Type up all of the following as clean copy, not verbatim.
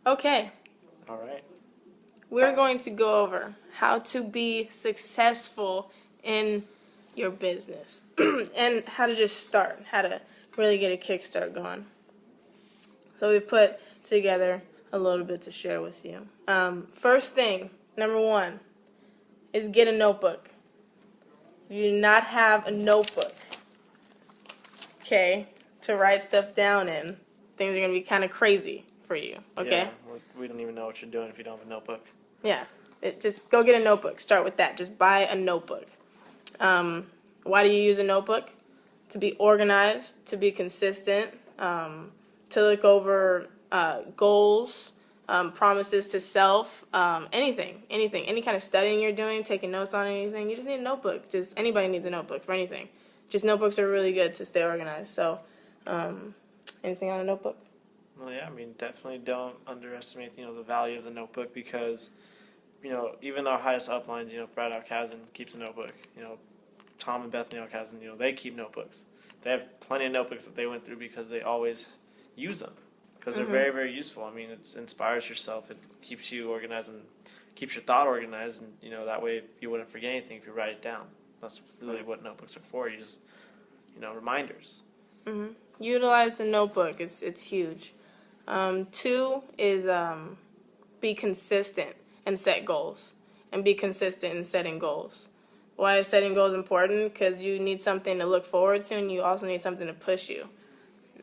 Okay. All right. We're going to go over how to be successful in your business and how to just start, how to really get a kickstart going. So we put together a little bit to share with you. First thing, number one, is get a notebook. If you do not have a notebook, okay, to write stuff down in, things are going to be kind of crazy for you, okay? Yeah, we don't even know what you're doing if you don't have a notebook. Yeah, just go get a notebook. Start with that. Just buy a notebook. Why do you use a notebook? To be organized, to be consistent, to look over goals, promises to self, anything, any kind of studying you're doing, taking notes on anything. You just need a notebook. Just anybody needs a notebook for anything. Just notebooks are really good to stay organized. So, anything on a notebook? Well, yeah, I mean, definitely don't underestimate, the value of the notebook because, even our highest uplines, Brad Alcazan keeps a notebook. Tom and Bethany Alcazan, they keep notebooks. They have plenty of notebooks that they went through because they always use them because they're very, very useful. I mean, it inspires yourself. It keeps you organized and keeps your thought organized, and, that way you wouldn't forget anything if you write it down. That's really what notebooks are for. You just, reminders. Mm-hmm. Utilize the notebook. It's huge. 2 is be consistent and set goals. And be consistent in setting goals. Why is setting goals important? Because you need something to look forward to, and you also need something to push you.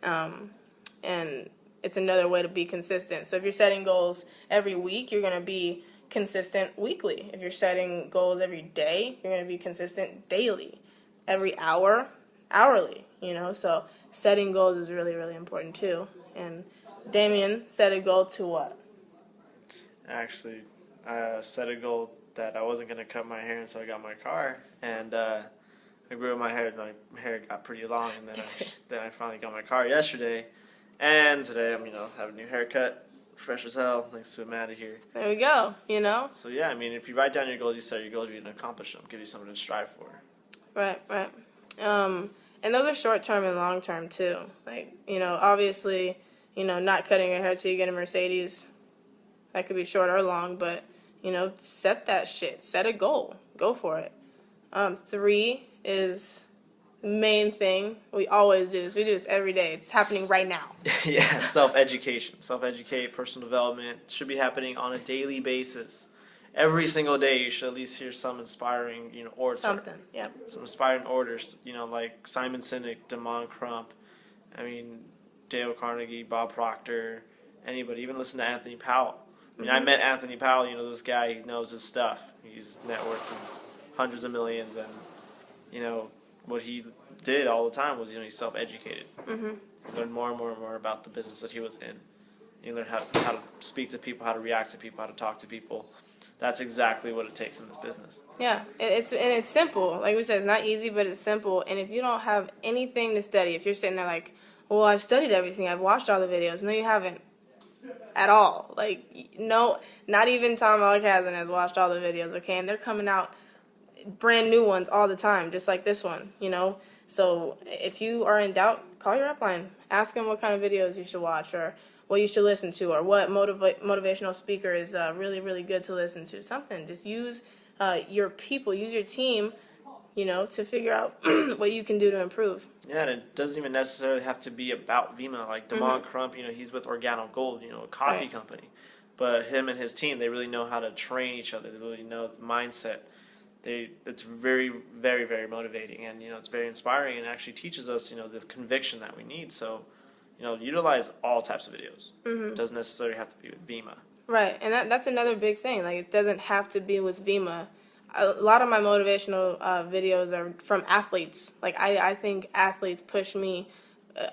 And it's another way to be consistent. So if you're setting goals every week, you're going to be consistent weekly. If you're setting goals every day, you're going to be consistent daily. Every hour, hourly. So setting goals is really, really important too. And Damian set a goal to what? Actually, I set a goal that I wasn't going to cut my hair until I got my car, and I grew my hair, and my hair got pretty long, and then I finally got my car yesterday, and today I'm, have a new haircut, fresh as hell, thanks to Amanda here. There we go, So yeah, I mean, if you write down your goals, you set your goals, you're going to accomplish them, give you something to strive for. Right. And those are short-term and long-term too. Like, obviously, not cutting your hair till you get a Mercedes, that could be short or long, but set that shit. Set a goal. Go for it. 3 is the main thing. We always do this. We do this every day. It's happening right now. Yeah, self-education. Self-educate, personal development should be happening on a daily basis. Every single day you should at least hear some inspiring, orator. Something, yep. Some inspiring orators, like Simon Sinek, Damon Crump, Dale Carnegie, Bob Proctor, anybody. Even listen to Anthony Powell. I met Anthony Powell, this guy, he knows his stuff. His net worth is hundreds of millions, and, what he did all the time was, he self-educated. He learned more and more and more about the business that he was in. He learned how to speak to people, how to react to people, how to talk to people. That's exactly what it takes in this business. Yeah, it's simple. Like we said, it's not easy, but it's simple. And if you don't have anything to study, if you're sitting there like, well, I've studied everything, I've watched all the videos. No, you haven't. At all. Like, no, not even Tom Alcazan has watched all the videos, okay? And they're coming out brand new ones all the time, just like this one, So if you are in doubt, call your upline. Ask them what kind of videos you should watch or what you should listen to or what motivational speaker is really, really good to listen to. Something. Just use your people, use your team, to figure out what you can do to improve. Yeah, and it doesn't even necessarily have to be about Vima. Like Damon Crump, he's with Organo Gold, a coffee company. But him and his team, they really know how to train each other. They really know the mindset. It's very, very, very motivating, and it's very inspiring, and actually teaches us, the conviction that we need. So, utilize all types of videos. It doesn't necessarily have to be with Vima. Right, and that's another big thing. Like, it doesn't have to be with Vima. A lot of my motivational videos are from athletes. Like, I think athletes push me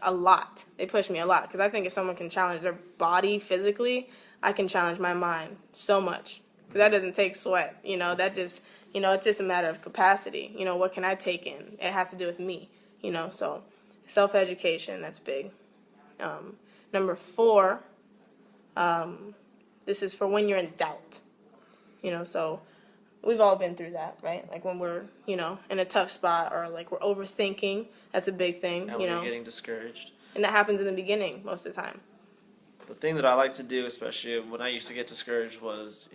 a lot. They push me a lot because I think if someone can challenge their body physically, I can challenge my mind so much. Because that doesn't take sweat. That just, it's just a matter of capacity. What can I take in? It has to do with me. So self-education, that's big. Number 4, this is for when you're in doubt. So we've all been through that, right? Like when we're, in a tough spot, or like we're overthinking. That's a big thing, And when you're getting discouraged. And that happens in the beginning most of the time. The thing that I like to do, especially when I used to get discouraged, was,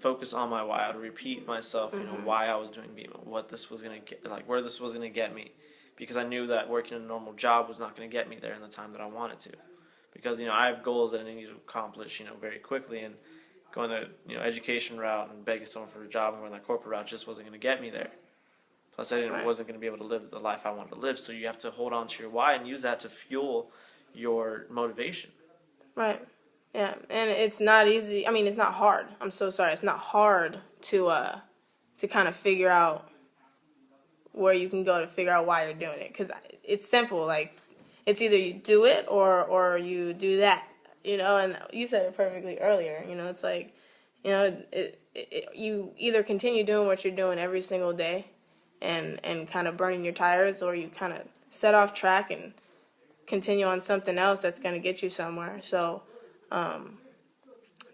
focus on my why. I would repeat myself, why I was doing BMO, what this was going to get, like where this was going to get me. Because I knew that working a normal job was not going to get me there in the time that I wanted to. Because, I have goals that I need to accomplish, very quickly. And going the, education route and begging someone for a job and going that corporate route just wasn't going to get me there. Plus, I wasn't going to be able to live the life I wanted to live. So you have to hold on to your why and use that to fuel your motivation. Right. Yeah, and it's not easy. I mean, it's not hard. I'm so sorry. It's not hard to kind of figure out where you can go to figure out why you're doing it, because it's simple. Like, it's either you do it or you do that. And you said it perfectly earlier. It's like, you either continue doing what you're doing every single day and kind of burning your tires, or you kind of set off track and continue on something else that's going to get you somewhere. So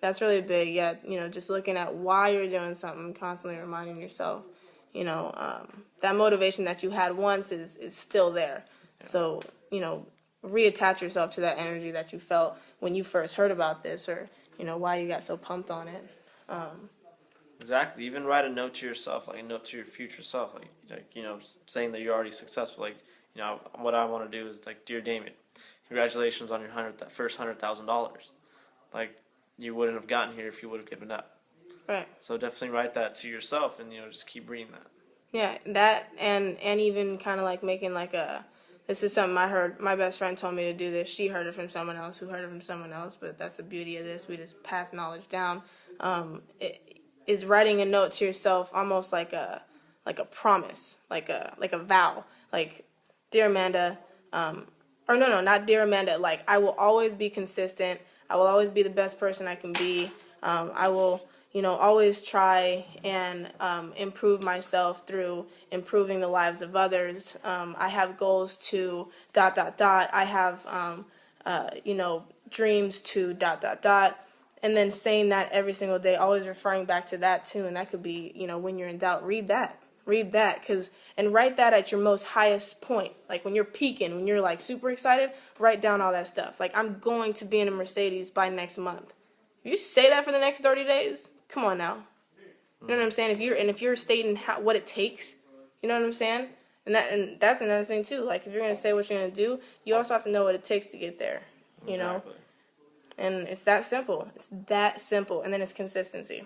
that's really big. Yeah, just looking at why you're doing something, constantly reminding yourself, that motivation that you had once is still there. Yeah. So, reattach yourself to that energy that you felt when you first heard about this, or, why you got so pumped on it. Exactly. Even write a note to yourself, like a note to your future self, like saying that you're already successful. Like, what I want to do is, like, dear Damian, congratulations on your first $100,000. Like, you wouldn't have gotten here if you would have given up. Right. So definitely write that to yourself, and just keep reading that. Yeah, that and even kind of like making like this is something I heard. My best friend told me to do this. She heard it from someone else who heard it from someone else. But that's the beauty of this. We just pass knowledge down. It is writing a note to yourself, almost like a promise, like a vow. Like, dear Amanda, or no, not dear Amanda. Like, I will always be consistent. I will always be the best person I can be. I will, always try and improve myself through improving the lives of others. I have goals to ... I have, dreams to ... And then saying that every single day, always referring back to that too. And that could be, when you're in doubt, read that, and write that at your most highest point. Like when you're peaking, when you're like super excited, write down all that stuff. Like, I'm going to be in a Mercedes by next month. If you say that for the next 30 days, come on now. You know what I'm saying? If you're stating what it takes, you know what I'm saying? And that's another thing too. Like, if you're going to say what you're going to do, you also have to know what it takes to get there, Exactly. And it's that simple. It's that simple. And then it's consistency.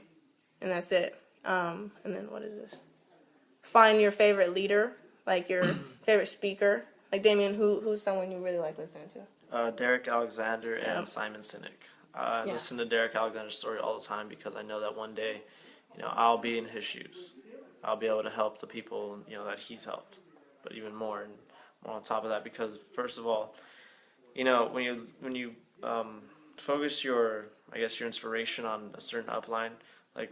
And that's it. And then what is this? Find your favorite leader, like your favorite speaker. Like, Damian, who's someone you really like listening to? Derek Alexander and Simon Sinek. I listen to Derek Alexander's story all the time because I know that one day, I'll be in his shoes. I'll be able to help the people, that he's helped, but even more, and more on top of that, because first of all, when you focus your inspiration on a certain upline, like,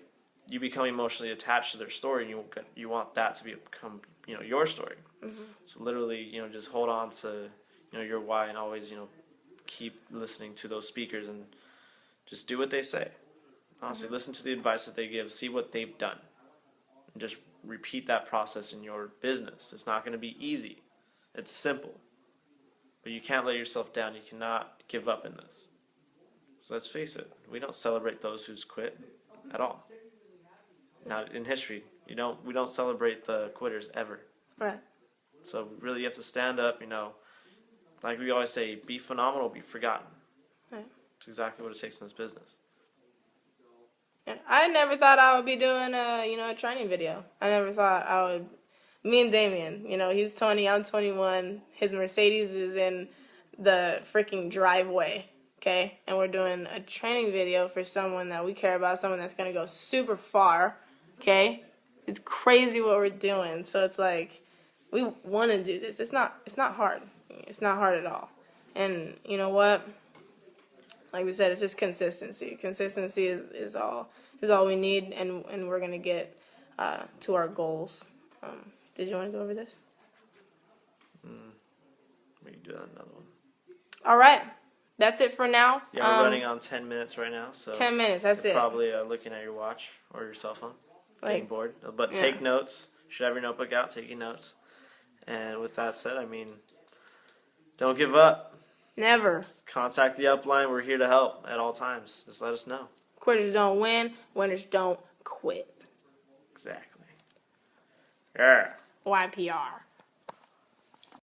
you become emotionally attached to their story, and you want that to become your story. Mm-hmm. So literally, just hold on to your why, and always keep listening to those speakers and just do what they say. Honestly, listen to the advice that they give, see what they've done, and just repeat that process in your business. It's not going to be easy. It's simple. But you can't let yourself down. You cannot give up in this. So let's face it, we don't celebrate those who's quit at all. Now, in history, we don't celebrate the quitters ever. Right. So really, you have to stand up, like we always say, be phenomenal, be forgotten. Right. It's exactly what it takes in this business. I never thought I would be doing a training video. I never thought I would. Me and Damian, he's 20, I'm 21. His Mercedes is in the freaking driveway, okay? And we're doing a training video for someone that we care about, someone that's going to go super far, okay? It's crazy what we're doing. So it's like, we want to do this. It's not hard. It's not hard at all. And you know what? Like we said, it's just consistency. Consistency is all we need, and we're going to get to our goals. Did you want to go over this? We can do another one. All right. That's it for now. Yeah, we're running on 10 minutes right now. So 10 minutes, that's you're it. Probably looking at your watch or your cell phone. getting bored. But take notes. You should have your notebook out, taking notes. And with that said, I mean, don't give up. Never. Contact the upline. We're here to help at all times. Just let us know. Quitters don't win. Winners don't quit. Exactly. Yeah. YPR.